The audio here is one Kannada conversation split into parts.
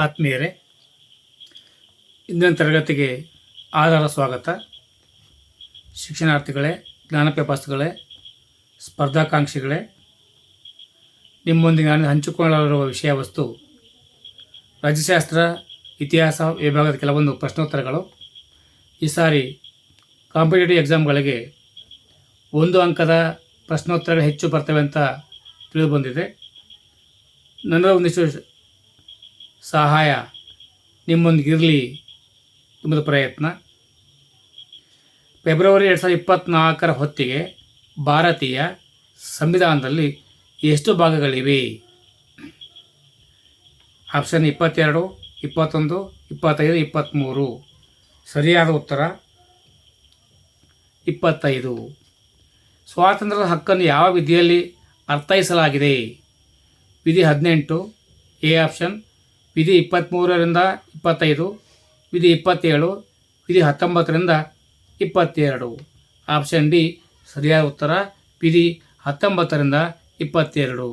ಆತ್ಮೀಯರೇ, ಇಂದಿನ ತರಗತಿಗೆ ಆಧಾರ ಸ್ವಾಗತ. ಶಿಕ್ಷಣಾರ್ಥಿಗಳೇ, ಜ್ಞಾನಪೇಪಾಸ್ತಿಗಳೇ, ಸ್ಪರ್ಧಾಕಾಂಕ್ಷಿಗಳೇ, ನಿಮ್ಮೊಂದಿಗೆ ನಾನು ಹಂಚಿಕೊಳ್ಳಲಿರುವ ವಿಷಯ ವಸ್ತು ರಾಜ್ಯಶಾಸ್ತ್ರ ಇತಿಹಾಸ ವಿಭಾಗದ ಕೆಲವೊಂದು ಪ್ರಶ್ನೋತ್ತರಗಳು. ಈ ಸಾರಿ ಕಾಂಪಿಟೇಟಿವ್ ಎಕ್ಸಾಮ್ಗಳಿಗೆ 1 ಅಂಕದ ಪ್ರಶ್ನೋತ್ತರಗಳು ಹೆಚ್ಚು ಬರ್ತವೆ ಅಂತ ತಿಳಿದು ಬಂದಿದೆ. ನನ್ನ ಒಂದಿಷ್ಟು ಸಹಾಯ ನಿಮ್ಮೊಂದಿಗಿರಲಿ ಎಂಬುದು ಪ್ರಯತ್ನ. ಫೆಬ್ರವರಿ 2024 ಹೊತ್ತಿಗೆ ಭಾರತೀಯ ಸಂವಿಧಾನದಲ್ಲಿ ಎಷ್ಟು ಭಾಗಗಳಿವೆ? ಆಪ್ಷನ್ 22, 21, 25, 23. ಸರಿಯಾದ ಉತ್ತರ 25. ಸ್ವಾತಂತ್ರ್ಯದ ಹಕ್ಕನ್ನು ಯಾವ ವಿಧಿಯಲ್ಲಿ ಅರ್ಥೈಸಲಾಗಿದೆ? ವಿಧಿ 18 ಎ ಆಪ್ಷನ್, ವಿಧಿ 23ರಿಂದ 25, ವಿಧಿ 27, ವಿಧಿ 19ರಿಂದ 22. ಆಪ್ಷನ್ ಡಿ ಸರಿಯಾದ ಉತ್ತರ ವಿಧಿ 19ರಿಂದ 22.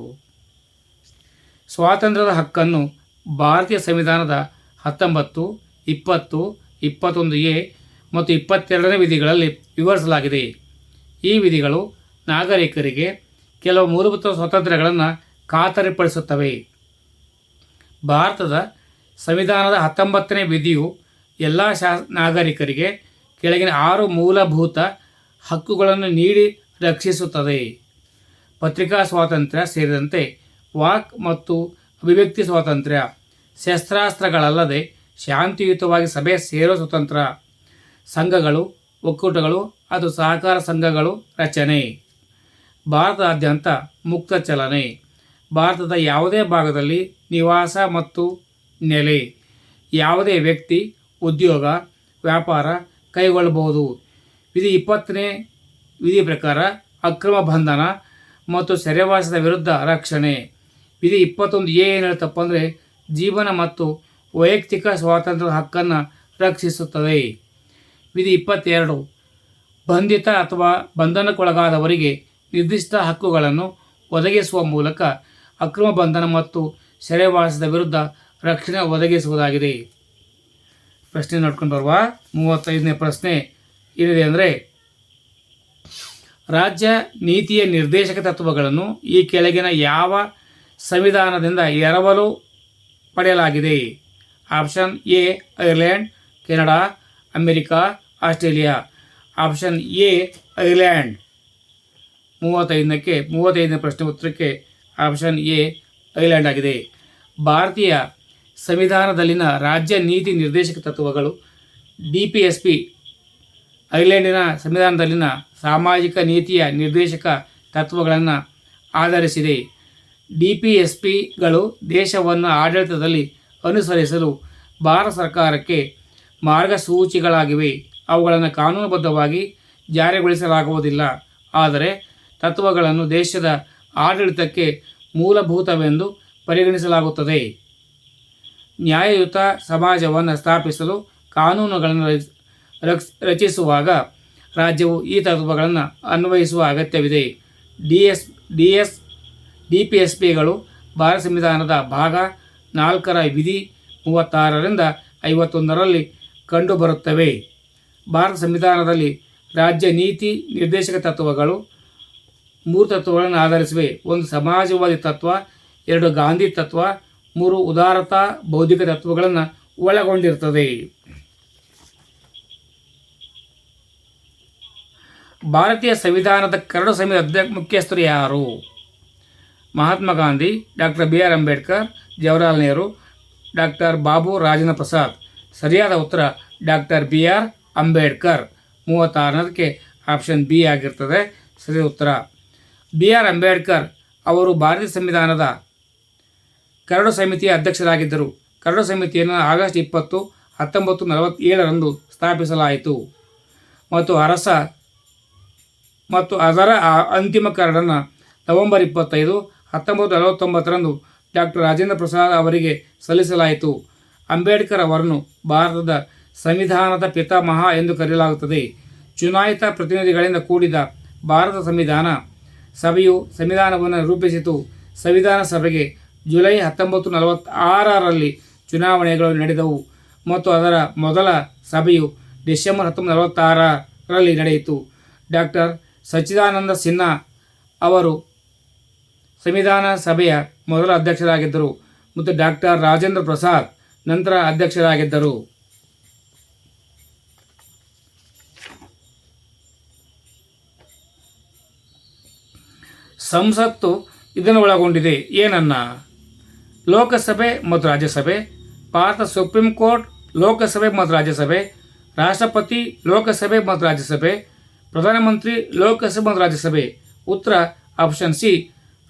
ಸ್ವಾತಂತ್ರ್ಯದ ಹಕ್ಕನ್ನು ಭಾರತೀಯ ಸಂವಿಧಾನದ 19, 20, 21 ಎ ಮತ್ತು 22ನೇ ವಿಧಿಗಳಲ್ಲಿ ವಿವರಿಸಲಾಗಿದೆ. ಈ ವಿಧಿಗಳು ನಾಗರಿಕರಿಗೆ ಕೆಲವು ಮೂಲಭೂತ ಸ್ವಾತಂತ್ರ್ಯಗಳನ್ನು ಖಾತರಿಪಡಿಸುತ್ತವೆ. ಭಾರತದ ಸಂವಿಧಾನದ 19ನೇ ವಿಧಿಯು ಎಲ್ಲ ನಾಗರಿಕರಿಗೆ ಕೆಳಗಿನ 6 ಮೂಲಭೂತ ಹಕ್ಕುಗಳನ್ನು ನೀಡಿ ರಕ್ಷಿಸುತ್ತದೆ. ಪತ್ರಿಕಾ ಸ್ವಾತಂತ್ರ್ಯ ಸೇರಿದಂತೆ ವಾಕ್ ಮತ್ತು ಅಭಿವ್ಯಕ್ತಿ ಸ್ವಾತಂತ್ರ್ಯ, ಶಸ್ತ್ರಾಸ್ತ್ರಗಳಲ್ಲದೆ ಶಾಂತಿಯುತವಾಗಿ ಸಭೆ ಸೇರುವ ಸ್ವಾತಂತ್ರ್ಯ, ಸಂಘಗಳು, ಒಕ್ಕೂಟಗಳು ಅದು ಸಹಕಾರ ಸಂಘಗಳು ರಚನೆ, ಭಾರತದಾದ್ಯಂತ ಮುಕ್ತ ಚಲನೆ, ಭಾರತದ ಯಾವುದೇ ಭಾಗದಲ್ಲಿ ನಿವಾಸ ಮತ್ತು ನೆಲೆ, ಯಾವುದೇ ವ್ಯಕ್ತಿ ಉದ್ಯೋಗ ವ್ಯಾಪಾರ ಕೈಗೊಳ್ಳಬಹುದು. ವಿಧಿ 20ನೇ ವಿಧಿ ಪ್ರಕಾರ ಅಕ್ರಮ ಬಂಧನ ಮತ್ತು ಸೆರೆವಾಸದ ವಿರುದ್ಧ ರಕ್ಷಣೆ. ವಿಧಿ 21 ಎ ಏನು ಹೇಳ್ತಪ್ಪ ಅಂದರೆ ಜೀವನ ಮತ್ತು ವೈಯಕ್ತಿಕ ಸ್ವಾತಂತ್ರ್ಯದ ಹಕ್ಕನ್ನು ರಕ್ಷಿಸುತ್ತದೆ. ವಿಧಿ 22 ಬಂಧಿತ ಅಥವಾ ಬಂಧನಕ್ಕೊಳಗಾದವರಿಗೆ ನಿರ್ದಿಷ್ಟ ಹಕ್ಕುಗಳನ್ನು ಒದಗಿಸುವ ಮೂಲಕ ಅಕ್ರಮ ಬಂಧನ ಮತ್ತು ಸೆರೆವಾಸದ ವಿರುದ್ಧ ರಕ್ಷಣೆ ಒದಗಿಸುವುದಾಗಿದೆ. ಪ್ರಶ್ನೆ ನೋಡ್ಕೊಂಡು ಬರುವ 35ನೇ ಪ್ರಶ್ನೆ ಏನಿದೆ ಅಂದರೆ, ರಾಜ್ಯ ನೀತಿಯ ನಿರ್ದೇಶಕ ತತ್ವಗಳನ್ನು ಈ ಕೆಳಗಿನ ಯಾವ ಸಂವಿಧಾನದಿಂದ ಎರವಲು ಪಡೆಯಲಾಗಿದೆ? Option A Ireland, Canada, America, Australia. Option A Ireland. 35ನೇ ಪ್ರಶ್ನೆ ಉತ್ತರಕ್ಕೆ ಆಪ್ಷನ್ ಎ ಐರ್ಲೆಂಡ್ ಆಗಿದೆ. ಭಾರತೀಯ ಸಂವಿಧಾನದಲ್ಲಿನ ರಾಜ್ಯ ನೀತಿ ನಿರ್ದೇಶಕ ತತ್ವಗಳು DPSP ಐರ್ಲೆಂಡಿನ ಸಂವಿಧಾನದಲ್ಲಿನ ಸಾಮಾಜಿಕ ನೀತಿಯ ನಿರ್ದೇಶಕ ತತ್ವಗಳನ್ನು ಆಧರಿಸಿದೆ. DPSPಗಳು ದೇಶವನ್ನು ಆಡಳಿತದಲ್ಲಿ ಅನುಸರಿಸಲು ಭಾರತ ಸರ್ಕಾರಕ್ಕೆ ಮಾರ್ಗಸೂಚಿಗಳಾಗಿವೆ. ಅವುಗಳನ್ನು ಕಾನೂನುಬದ್ಧವಾಗಿ ಜಾರಿಗೊಳಿಸಲಾಗುವುದಿಲ್ಲ, ಆದರೆ ತತ್ವಗಳನ್ನು ದೇಶದ ಆಡಳಿತಕ್ಕೆ ಮೂಲಭೂತವೆಂದು ಪರಿಗಣಿಸಲಾಗುತ್ತದೆ. ನ್ಯಾಯಯುತ ಸಮಾಜವನ್ನು ಸ್ಥಾಪಿಸಲು ಕಾನೂನುಗಳನ್ನು ರಚಿಸುವಾಗ ರಾಜ್ಯವು ಈ ತತ್ವಗಳನ್ನು ಅನ್ವಯಿಸುವ ಅಗತ್ಯವಿದೆ. DPSPಗಳು ಭಾರತ ಸಂವಿಧಾನದ ಭಾಗ 4ರ ವಿಧಿ 36ರಿಂದ 51ರಲ್ಲಿ ಕಂಡುಬರುತ್ತವೆ. ಭಾರತ ಸಂವಿಧಾನದಲ್ಲಿ ರಾಜ್ಯ ನೀತಿ ನಿರ್ದೇಶಕ ತತ್ವಗಳು 3 ತತ್ವಗಳನ್ನು ಆಧರಿಸಿವೆ. 1 ಸಮಾಜವಾದಿ ತತ್ವ, 2 ಗಾಂಧಿ ತತ್ವ, 3 ಉದಾರತಾ ಬೌದ್ಧಿಕ ತತ್ವಗಳನ್ನು ಒಳಗೊಂಡಿರುತ್ತದೆ. ಭಾರತೀಯ ಸಂವಿಧಾನದ ಕರಡು ಸಮಿತಿ ಮುಖ್ಯಸ್ಥರು ಯಾರು? Mahatma Gandhi, doctor BR Ambedkar, Jawaharlal Nehru, doctor Babu Rajendra Prasad. ಸರಿಯಾದ ಉತ್ತರ ಡಾಕ್ಟರ್ BR ಅಂಬೇಡ್ಕರ್. 36ಕ್ಕೆ ಆಪ್ಷನ್ ಬಿ ಆಗಿರ್ತದೆ ಸರಿಯಾದ ಉತ್ತರ. BR ಅಂಬೇಡ್ಕರ್ ಅವರು ಭಾರತೀಯ ಸಂವಿಧಾನದ ಕರಡು ಸಮಿತಿಯ ಅಧ್ಯಕ್ಷರಾಗಿದ್ದರು. ಕರಡು ಸಮಿತಿಯನ್ನು ಆಗಸ್ಟ್ 20, 1947ರಂದು ಸ್ಥಾಪಿಸಲಾಯಿತು ಮತ್ತು ಅದರ ಅಂತಿಮ ಕರಡನ್ನು ನವೆಂಬರ್ 25, 1949ರಂದು ಡಾಕ್ಟರ್ ರಾಜೇಂದ್ರ ಪ್ರಸಾದ್ ಅವರಿಗೆ ಸಲ್ಲಿಸಲಾಯಿತು. ಅಂಬೇಡ್ಕರ್ ಅವರನ್ನು ಭಾರತದ ಸಂವಿಧಾನದ ಪಿತಾಮಹ ಎಂದು ಕರೆಯಲಾಗುತ್ತದೆ. ಚುನಾಯಿತ ಪ್ರತಿನಿಧಿಗಳಿಂದ ಕೂಡಿದ ಭಾರತ ಸಂವಿಧಾನ ಸಭೆಯು ಸಂವಿಧಾನವನ್ನು ರೂಪಿಸಿತು. ಸಂವಿಧಾನ ಸಭೆಗೆ ಜುಲೈ 1946ರಲ್ಲಿ ಚುನಾವಣೆಗಳು ನಡೆದವು ಮತ್ತು ಅದರ ಮೊದಲ ಸಭೆಯು ಡಿಸೆಂಬರ್ 1946ರಲ್ಲಿ ನಡೆಯಿತು. ಡಾಕ್ಟರ್ ಸಚ್ಚಿದಾನಂದ ಸಿನ್ಹಾ ಅವರು ಸಂವಿಧಾನ ಸಭೆಯ ಮೊದಲ ಅಧ್ಯಕ್ಷರಾಗಿದ್ದರು ಮತ್ತು ಡಾಕ್ಟರ್ ರಾಜೇಂದ್ರ ಪ್ರಸಾದ್ ನಂತರ ಅಧ್ಯಕ್ಷರಾಗಿದ್ದರು. ಸಂಸತ್ತು ಇದನ್ನು ಒಳಗೊಂಡಿದೆ. ಏನನ್ನ? ಲೋಕಸಭೆ ಮತ್ತು ರಾಜ್ಯಸಭೆ, ಭಾರತ ಸುಪ್ರೀಂ ಕೋರ್ಟ್, ಲೋಕಸಭೆ ಮತ್ತು ರಾಜ್ಯಸಭೆ, ರಾಷ್ಟ್ರಪತಿ, ಲೋಕಸಭೆ ಮತ್ತು ರಾಜ್ಯಸಭೆ, ಪ್ರಧಾನಮಂತ್ರಿ, ಲೋಕಸಭೆ ಮತ್ತು ರಾಜ್ಯಸಭೆ. ಉತ್ತರ ಆಪ್ಷನ್ ಸಿ,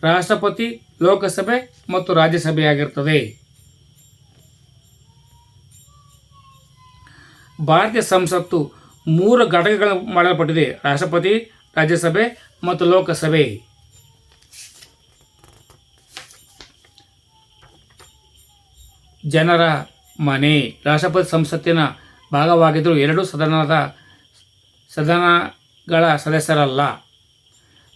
ರಾಷ್ಟ್ರಪತಿ, ಲೋಕಸಭೆ ಮತ್ತು ರಾಜ್ಯಸಭೆಯಾಗಿರುತ್ತದೆ. ಭಾರತೀಯ ಸಂಸತ್ತು 3 ಘಟಕಗಳು ಮಾಡಲ್ಪಟ್ಟಿದೆ: ರಾಷ್ಟ್ರಪತಿ, ರಾಜ್ಯಸಭೆ ಮತ್ತು ಲೋಕಸಭೆ. ಜನರ ಮನೆ. ರಾಷ್ಟ್ರಪತಿ ಸಂಸತ್ತಿನ ಭಾಗವಾಗಿದ್ದರೂ 2 ಸದನಗಳ ಸದಸ್ಯರಲ್ಲ.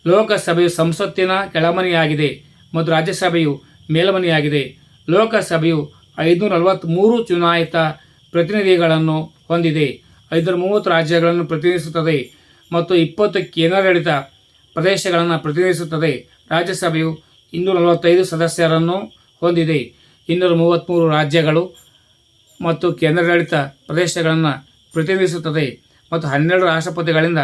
ಲೋಕಸಭೆಯು ಸಂಸತ್ತಿನ ಕೆಳಮನೆಯಾಗಿದೆ ಮತ್ತು ರಾಜ್ಯಸಭೆಯು ಮೇಲ್ಮನೆಯಾಗಿದೆ. ಲೋಕಸಭೆಯು 543 ಚುನಾಯಿತ ಪ್ರತಿನಿಧಿಗಳನ್ನು ಹೊಂದಿದೆ. 530 ರಾಜ್ಯಗಳನ್ನು ಪ್ರತಿನಿಧಿಸುತ್ತದೆ ಮತ್ತು 20 ಕೇಂದ್ರಾಡಳಿತ ಪ್ರದೇಶಗಳನ್ನು ಪ್ರತಿನಿಧಿಸುತ್ತದೆ. ರಾಜ್ಯಸಭೆಯು 245 ಸದಸ್ಯರನ್ನು ಹೊಂದಿದೆ. 233 ರಾಜ್ಯಗಳು ಮತ್ತು ಕೇಂದ್ರಾಡಳಿತ ಪ್ರದೇಶಗಳನ್ನು ಪ್ರತಿನಿಧಿಸುತ್ತದೆ ಮತ್ತು 12 ರಾಷ್ಟ್ರಪತಿಗಳಿಂದ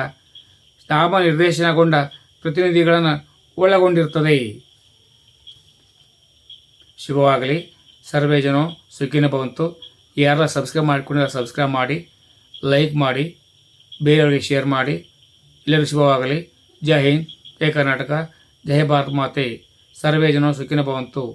ನಾಮನಿರ್ದೇಶನಗೊಂಡ ಪ್ರತಿನಿಧಿಗಳನ್ನು ಒಳಗೊಂಡಿರುತ್ತದೆ. ಶುಭವಾಗಲಿ. ಸರ್ವೇ ಜನೋ ಸುಖಿನೋ ಭವಂತು. ಯಾರೆಲ್ಲ ಸಬ್ಸ್ಕ್ರೈಬ್ ಮಾಡಿಕೊಂಡಿಲ್ಲ ಸಬ್ಸ್ಕ್ರೈಬ್ ಮಾಡಿ, ಲೈಕ್ ಮಾಡಿ, ಬೇರೆಯವರಿಗೆ ಶೇರ್ ಮಾಡಿ. ಎಲ್ಲರಿಗೂ ಶುಭವಾಗಲಿ. ಜೈ ಹಿಂದ್, ಜೈ ಕರ್ನಾಟಕ, ಜೈ ಭಾರತ್ ಮಾತೆ. ಸರ್ವೇ ಜನೋ ಸುಖಿನೋ ಭವಂತು.